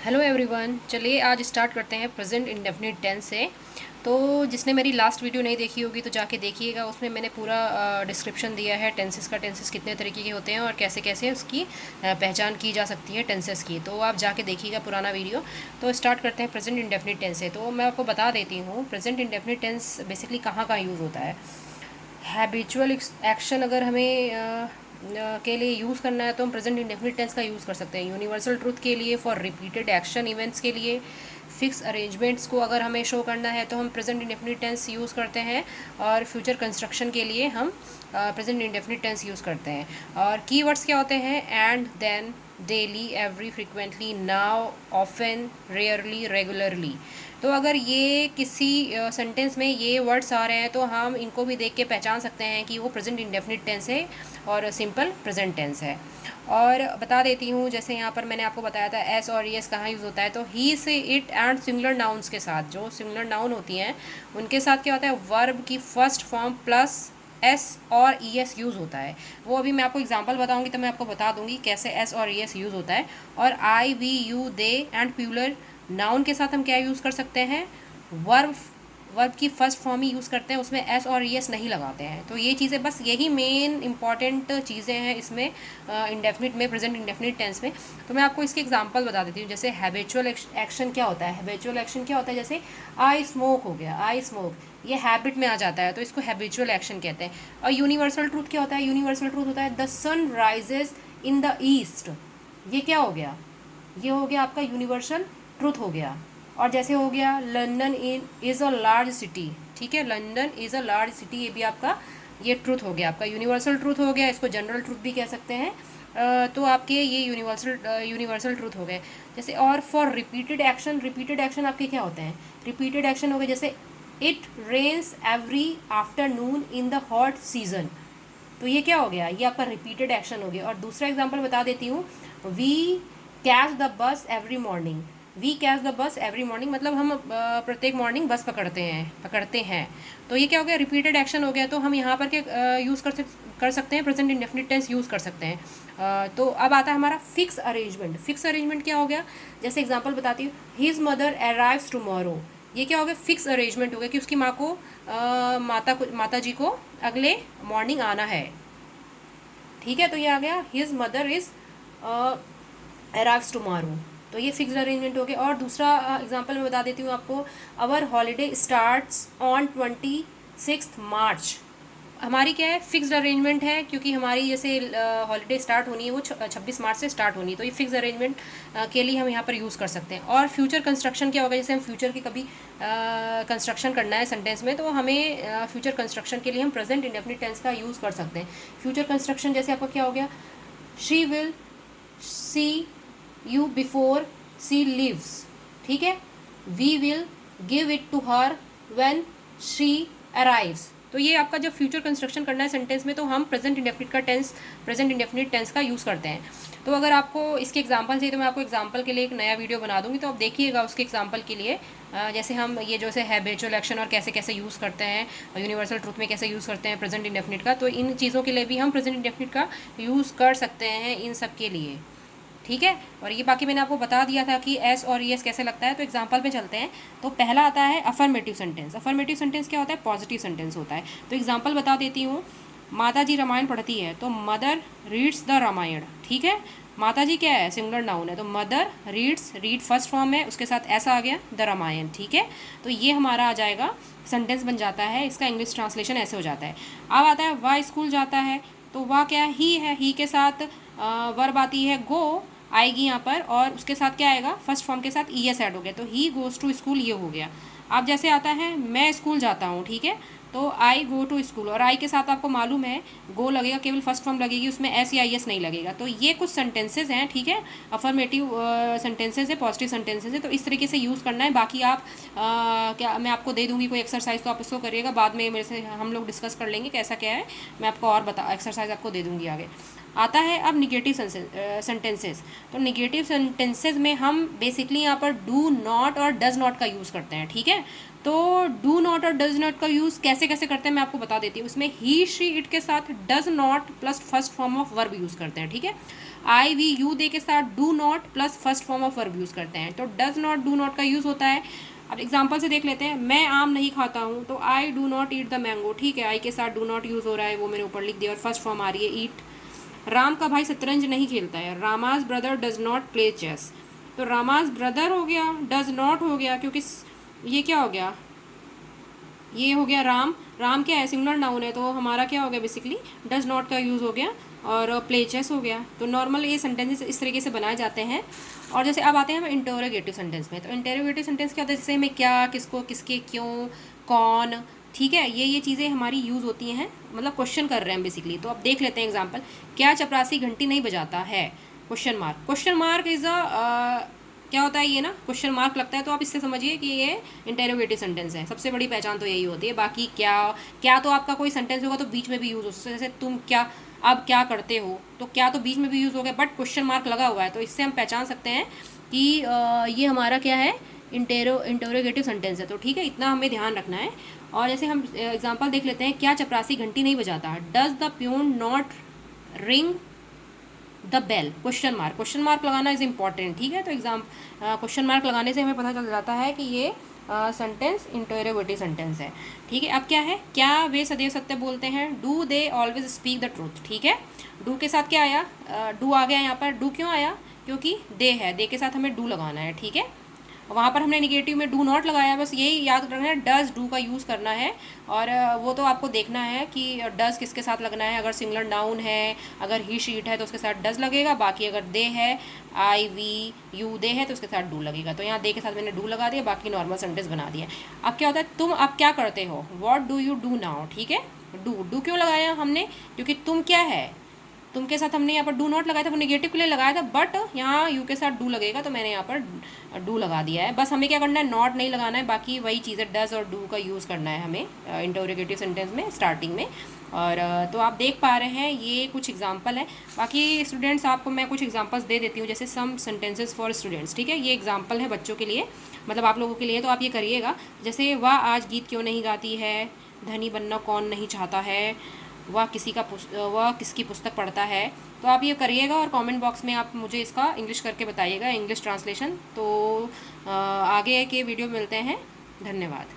Hello everyone, चलिए आज start करते हैं प्रेजेंट इंडेफिनिट टेंस से। तो जिसने मेरी लास्ट वीडियो नहीं देखी होगी तो जाके देखिएगा, उसमें मैंने पूरा डिस्क्रिप्शन दिया है टेंसेस का। टेंसेस कितने तरीके के होते हैं और कैसे कैसे उसकी पहचान की जा सकती है टेंसेस की, तो आप जाके देखिएगा पुराना वीडियो। तो स्टार्ट करते हैं प्रेजेंट इंडेफिनिट टेंस से। तो मैं आपको बता देती हूँ प्रेजेंट इंडेफिनिट टेंस बेसिकली कहाँ कहाँ यूज़ होता है। हैबिचुअल एक्शन अगर हमें के लिए यूज़ करना है तो हम प्रेजेंट इंडेफिनिट टेंस का यूज़ कर सकते हैं। यूनिवर्सल ट्रूथ के लिए, फॉर रिपीटेड एक्शन इवेंट्स के लिए, फिक्स अरेंजमेंट्स को अगर हमें शो करना है तो हम प्रेजेंट इंडेफिनिट टेंस यूज़ करते हैं। और फ्यूचर कंस्ट्रक्शन के लिए हम प्रेजेंट इंडेफिनिट टेंस यूज़ करते हैं। और कीवर्ड्स क्या होते हैं? And, then, daily, every, frequently, now, often, rarely, regularly. तो अगर ये किसी सेंटेंस में ये वर्ड्स आ रहे हैं तो हम इनको भी देख के पहचान सकते हैं कि वो प्रेजेंट इंडेफिनिट टेंस है और सिंपल प्रेजेंट टेंस है। और बता देती हूँ, जैसे यहाँ पर मैंने आपको बताया था एस और एस कहाँ यूज़ होता है, तो ही से, इट एंड सिंगुलर नाउन्स के साथ, जो सिंगुलर नाउन होती हैं उनके साथ क्या होता है, वर्ब की फर्स्ट फॉर्म प्लस एस और ई एस यूज़ होता है। वो अभी मैं आपको एग्जांपल बताऊंगी तो मैं आपको बता दूंगी कैसे एस और ई एस यूज़ होता है। और I, we, you, they and plural noun के साथ हम क्या यूज़ कर सकते हैं, वर्ब वर्ब की फर्स्ट फॉर्म ही यूज़ करते हैं, उसमें एस और ई एस नहीं लगाते हैं। तो ये चीज़ें, बस यही मेन इंपॉर्टेंट चीज़ें हैं इसमें इंडेफिनिट में, प्रेजेंट इंडेफिनिट टेंस में। तो मैं आपको इसके एग्जांपल बता देती हूँ। जैसे हैबिचुअल एक्शन क्या होता है, हैबिचुअल एक्शन क्या होता है, जैसे आई स्मोक हो गया, आई स्मोक, ये हैबिट में आ जाता है तो इसको हैबिचुअल एक्शन कहते हैं। और यूनिवर्सल ट्रूथ क्या होता है, यूनिवर्सल ट्रूथ होता है the sun rises in the east. ये क्या हो गया, ये हो गया आपका यूनिवर्सल ट्रूथ हो गया। और जैसे हो गया London is a large city, ठीक है, London is a large city, ये भी आपका ये ट्रूथ हो गया, आपका यूनिवर्सल ट्रूथ हो गया। इसको जनरल ट्रूथ भी कह सकते हैं। तो आपके ये यूनिवर्सल ट्रूथ हो गए। जैसे और for repeated action, repeated action आपके क्या होते हैं, रिपीटेड एक्शन हो गए जैसे it rains every afternoon in the hot season. तो ये क्या हो गया, ये आपका रिपीटेड एक्शन हो गया। और दूसरा एग्जांपल बता देती हूँ, we catch the bus every morning, we catch the bus every morning, मतलब हम प्रत्येक मॉर्निंग बस पकड़ते हैं। तो ये क्या हो गया, रिपीटेड एक्शन हो गया। तो हम यहाँ पर क्या यूज़ कर सकते हैं, प्रेजेंट इंडेफिनिट टेंस यूज़ कर सकते हैं। तो अब आता है हमारा फिक्स अरेंजमेंट। फिक्स अरेंजमेंट क्या हो गया, जैसे एग्जांपल बताती हूँ, हिज मदर अराइव्स टुमारो। ये क्या हो गया, फिक्स अरेंजमेंट हो गया कि उसकी माँ को माता जी को अगले मॉर्निंग आना है, ठीक है। तो ये आ गया his mother is arrives tomorrow. तो ये फिक्स्ड अरेंजमेंट हो गया। और दूसरा एग्जांपल मैं बता देती हूँ आपको, अवर हॉलीडे स्टार्ट्स ऑन 26 मार्च। हमारी क्या है, फिक्स्ड अरेंजमेंट है, क्योंकि हमारी जैसे हॉलीडे स्टार्ट होनी है वो 26 मार्च से स्टार्ट होनी है। तो ये फिक्स्ड अरेंजमेंट के लिए हम यहाँ पर यूज़ कर सकते हैं। और फ्यूचर कंस्ट्रक्शन क्या होगा, जैसे हम फ्यूचर की कभी कंस्ट्रक्शन करना है सेंटेंस में, तो हमें फ्यूचर कंस्ट्रक्शन के लिए हम प्रेजेंट इंडेफिनिट टेंस का यूज़ कर सकते हैं। फ्यूचर कंस्ट्रक्शन जैसे आपका क्या हो गया, she will see you before she leaves, ठीक है। We will give it to her when she arrives. तो ये आपका जब फ्यूचर कंस्ट्रक्शन करना है सेंटेंस में तो हम प्रेजेंट इंडेफिनिट टेंस का यूज़ करते हैं। तो अगर आपको इसके एग्जांपल चाहिए तो मैं आपको एग्जांपल के लिए एक नया वीडियो बना दूंगी, तो आप देखिएगा उसके एग्जांपल के लिए। जैसे हम ये जो है हैबिचुअल एक्शन और कैसे कैसे यूज़ करते हैं, यूनिवर्सल ट्रूथ में कैसे यूज़ करते हैं प्रेजेंट इंडेफिनिट का, तो इन चीज़ों के लिए भी हम प्रेजेंट इंडेफिनिट का यूज़ कर सकते हैं इन सब के लिए, ठीक है। और ये बाकी मैंने आपको बता दिया था कि एस और ई एस कैसे लगता है। तो एग्जांपल पे चलते हैं। तो पहला आता है अफर्मेटिव सेंटेंस। अफर्मेटिव सेंटेंस क्या होता है, पॉजिटिव सेंटेंस होता है। तो एग्जांपल बता देती हूँ, माता जी रामायण पढ़ती है, तो मदर रीड्स द रामायण, ठीक है। माता जी क्या है, सिंगुलर नाउन है, तो mother reads, read first form है, उसके साथ ऐसा आ गया द रामायण, ठीक है। तो ये हमारा आ जाएगा, सेंटेंस बन जाता है, इसका इंग्लिश ट्रांसलेशन ऐसे हो जाता है। अब आता है वह स्कूल जाता है, तो वह क्या है, ही के साथ वर्ब आती है गो आएगी यहाँ पर, और उसके साथ क्या आएगा, फर्स्ट फॉर्म के साथ ई एस ऐड हो गया, तो ही गोज़ टू स्कूल, ये हो गया। अब जैसे आता है मैं स्कूल जाता हूँ, ठीक है, तो आई गो टू स्कूल, और आई के साथ आपको मालूम है गो लगेगा, केवल फर्स्ट फॉर्म लगेगी, उसमें एस या आई एस नहीं लगेगा। तो ये कुछ सेंटेंसेज हैं, ठीक है, अफर्मेटिव सेंटेंसेज है, पॉजिटिव सेंटेंसेज है। तो इस तरीके से यूज़ करना है। बाकी आप क्या मैं आपको दे दूँगी कोई एक्सरसाइज, तो आप उसको करिएगा, बाद में मेरे से हम लोग डिस्कस कर लेंगे कैसा क्या है, मैं आपको और एक्सरसाइज आपको दे दूँगी आगे। आता है अब निगेटिव सेंटेंसेस। तो निगेटिव सेंटेंसेस में हम बेसिकली यहाँ पर डू नॉट और डज नॉट का यूज़ करते हैं, ठीक है। तो डू नॉट और डज नॉट का यूज़ कैसे कैसे करते हैं मैं आपको बता देती हूँ। उसमें ही शी इट के साथ does not plus first form of verb use करते हैं, ठीक है। आई वी यू दे के साथ do not plus first form of verb use करते हैं, तो डज नॉट डू नॉट का यूज़ होता है। अब एग्जाम्पल से देख लेते हैं, मैं आम नहीं खाता हूँ, तो I do not eat the mango, ठीक है, आई के साथ डू नॉट यूज़ हो रहा है, वो मैंने ऊपर लिख दिया, और फर्स्ट फॉर्म आ रही है ईट। राम का भाई शतरंज नहीं खेलता है, Rama's brother does not play chess, तो रामाज ब्रदर हो गया, डज नॉट हो गया, क्योंकि ये क्या हो गया, ये हो गया राम, राम क्या है, सिंगुलर नाउन है, तो हमारा क्या हो गया बेसिकली, डज नॉट का यूज़ हो गया, और प्ले चेस हो गया। तो नॉर्मल ये सेंटेंसेस इस तरीके से बनाए जाते हैं। और जैसे अब आते हैं हम इंटरोगेटिव सेंटेंस में, तो इंटरोगेटिव सेंटेंस क्या होता है, जैसे हमें क्या, किसको, किसके, क्यों, कौन, ठीक है, ये चीज़ें हमारी यूज़ होती हैं, मतलब क्वेश्चन कर रहे हैं बेसिकली। तो अब देख लेते हैं एग्जाम्पल, क्या चपरासी घंटी नहीं बजाता है, question mark, question mark is a क्या होता है ये ना, क्वेश्चन मार्क लगता है, तो आप इससे समझिए कि ये इंटेरोगेटिव सेंटेंस है। सबसे बड़ी पहचान तो यही होती है। बाकी क्या, क्या तो आपका कोई सेंटेंस होगा तो बीच में भी यूज़ हो सकता है, जैसे तुम क्या अब क्या करते हो, तो क्या तो बीच में भी यूज़ हो गया, बट क्वेश्चन मार्क लगा हुआ है, तो इससे हम पहचान सकते हैं कि ये हमारा क्या है, इंटेरोगेटिव सेंटेंस है। तो ठीक है, इतना हमें ध्यान रखना है। और जैसे हम एग्जाम्पल देख लेते हैं, क्या चपरासी घंटी नहीं बजाता, does the peon not ring the bell, question mark लगाना इज़ इम्पॉर्टेंट, ठीक है। तो क्वेश्चन मार्क लगाने से हमें पता चल जाता है कि ये सेंटेंस इंटरोगेटिव सेंटेंस है, ठीक है। अब क्या है, क्या वे सदैव सत्य बोलते हैं, do they always speak the truth, ठीक है। डू के साथ क्या आया, डू आ गया यहाँ पर, डू क्यों आया, क्योंकि दे है, दे के साथ हमें डू लगाना है, ठीक है। वहाँ पर हमने निगेटिव में डू नॉट लगाया, बस यही याद रखना है, डज डू का यूज़ करना है। और वो तो आपको देखना है कि डज किसके साथ लगना है, अगर सिंगुलर नाउन है, अगर ही शीट है तो उसके साथ डज लगेगा, बाकी अगर दे है, आई वी यू दे है, तो उसके साथ डू लगेगा। तो यहाँ दे के साथ मैंने डू लगा दिया, बाकी नॉर्मल सेंटेंस बना दिया। अब क्या होता है, तुम अब क्या करते हो, what do you do now, ठीक है। डू क्यों लगाया हमने, क्योंकि तुम क्या है, तुम के साथ हमने यहाँ पर डू नॉट लगाया था, वो नेगेटिव के लिए लगाया था, बट यहाँ यू के साथ डू लगेगा, तो मैंने यहाँ पर डू लगा दिया है। बस हमें क्या करना है, नॉट नहीं लगाना है, बाकी वही चीज़ है, डज और डू का यूज़ करना है हमें इंटरोगेटिव सेंटेंस में स्टार्टिंग में। और तो आप देख पा रहे हैं ये कुछ एग्जांपल है। बाकी स्टूडेंट्स, आपको मैं कुछ एग्जांपल्स दे देती हूँ, जैसे सम सेंटेंसेस फॉर स्टूडेंट्स, ठीक है। ये एग्जांपल है बच्चों के लिए, मतलब आप लोगों के लिए, तो आप ये करिएगा। जैसे वह आज गीत क्यों नहीं गाती है, धनी बनना कौन नहीं चाहता है, वह किसकी पुस्तक पढ़ता है। तो आप ये करिएगा और कमेंट बॉक्स में आप मुझे इसका इंग्लिश करके बताइएगा, इंग्लिश ट्रांसलेशन। तो आगे के वीडियो मिलते हैं, धन्यवाद।